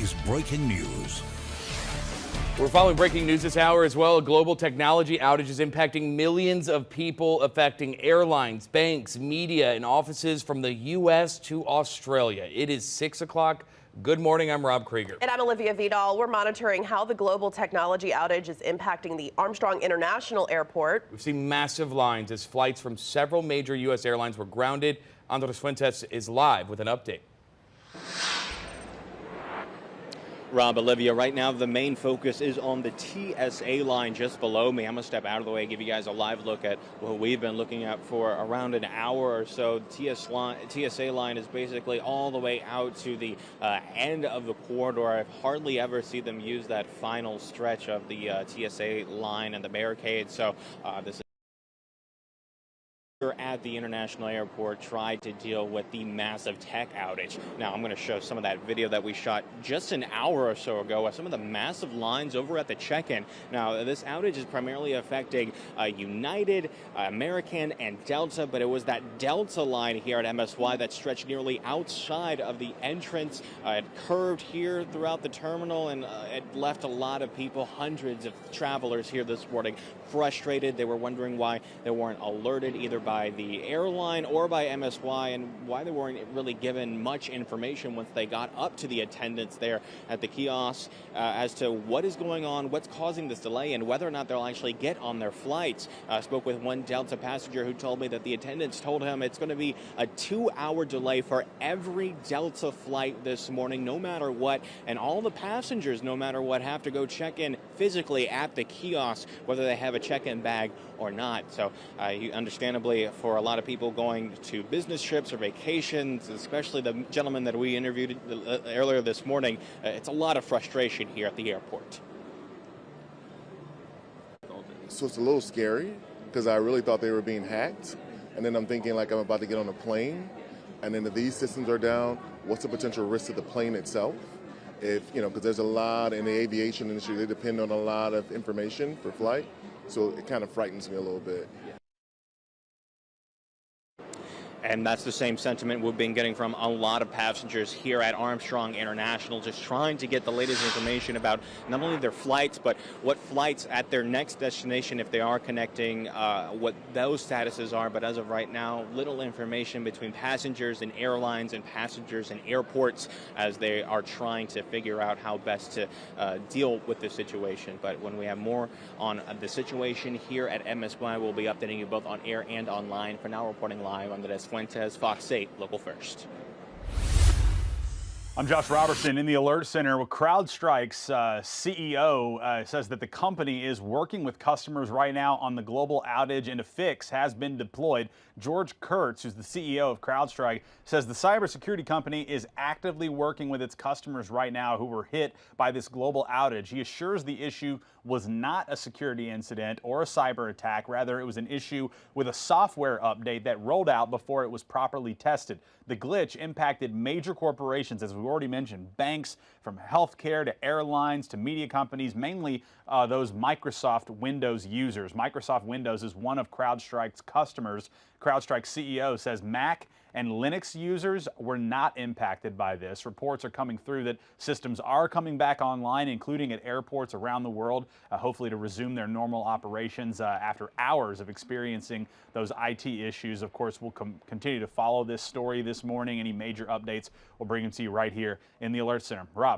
is breaking news. We're following breaking news this hour as well. A global technology outage is impacting millions of people, affecting airlines, banks, media, and offices from the U.S. to Australia. It is 6 o'clock. Good morning. I'm Rob Krieger. And I'm Olivia Vidal. We're monitoring how the global technology outage is impacting the Armstrong International Airport. We've seen massive lines as flights from several major U.S. airlines were grounded. Andres Fuentes is live with an update. Rob, Olivia, right now the main focus is on the TSA line just below me. I'm going to step out of the way and give you guys a live look at what we've been looking at for around an hour or so. TSA line is basically all the way out to the end of the corridor. I've hardly ever seen them use that final stretch of the TSA line and the barricade. So this at the international airport tried to deal with the massive tech outage. Now I'm going to show some of that video that we shot just an hour or so ago of some of the massive lines over at the check-in. Now this outage is primarily affecting United, American, and Delta, but it was that Delta line here at MSY that stretched nearly outside of the entrance. It curved here throughout the terminal, and it left a lot of people, hundreds of travelers here this morning, frustrated. They were wondering why they weren't alerted either by the airline or by MSY, and why they weren't really given much information once they got up to the attendants there at the kiosks as to what is going on, what's causing this delay, and whether or not they'll actually get on their flights. I spoke with one Delta passenger who told me that the attendants told him it's going to be a 2-hour delay for every Delta flight this morning, no matter what, and all the passengers, no matter what, have to go check in physically at the kiosk, whether they have a check-in bag or not. So understandably, for a lot of people going to business trips or vacations, especially the gentleman that we interviewed earlier this morning, it's a lot of frustration here at the airport. So it's a little scary because I really thought they were being hacked. And then I'm thinking like I'm about to get on a plane. And then if these systems are down, what's the potential risk to the plane itself? If, you know, because there's a lot in the aviation industry, they depend on a lot of information for flight. So it kind of frightens me a little bit. And that's the same sentiment we've been getting from a lot of passengers here at Armstrong International, just trying to get the latest information about not only their flights, but what flights at their next destination, if they are connecting, what those statuses are. But as of right now, little information between passengers and airlines and passengers and airports as they are trying to figure out how best to deal with this situation. But when we have more on the situation here at MSY, we'll be updating you both on air and online. For now, reporting live on the Fuentes, Fox 8, Local First. I'm Josh Robertson in the Alert Center. Well, CrowdStrike's CEO says that the company is working with customers right now on the global outage, and a fix has been deployed. George Kurtz, who's the CEO of CrowdStrike, says the cybersecurity company is actively working with its customers right now who were hit by this global outage. He assures the issue was not a security incident or a cyber attack. Rather, it was an issue with a software update that rolled out before it was properly tested. The glitch impacted major corporations, as we already mentioned, banks, from healthcare to airlines to media companies, mainly those Microsoft Windows users. Microsoft Windows is one of CrowdStrike's customers. CrowdStrike CEO says Mac and Linux users were not impacted by this. Reports are coming through that systems are coming back online, including at airports around the world, hopefully to resume their normal operations after hours of experiencing those IT issues. Of course, we'll continue to follow this story this morning. Any major updates, we'll bring them to you right here in the Alert Center. Rob.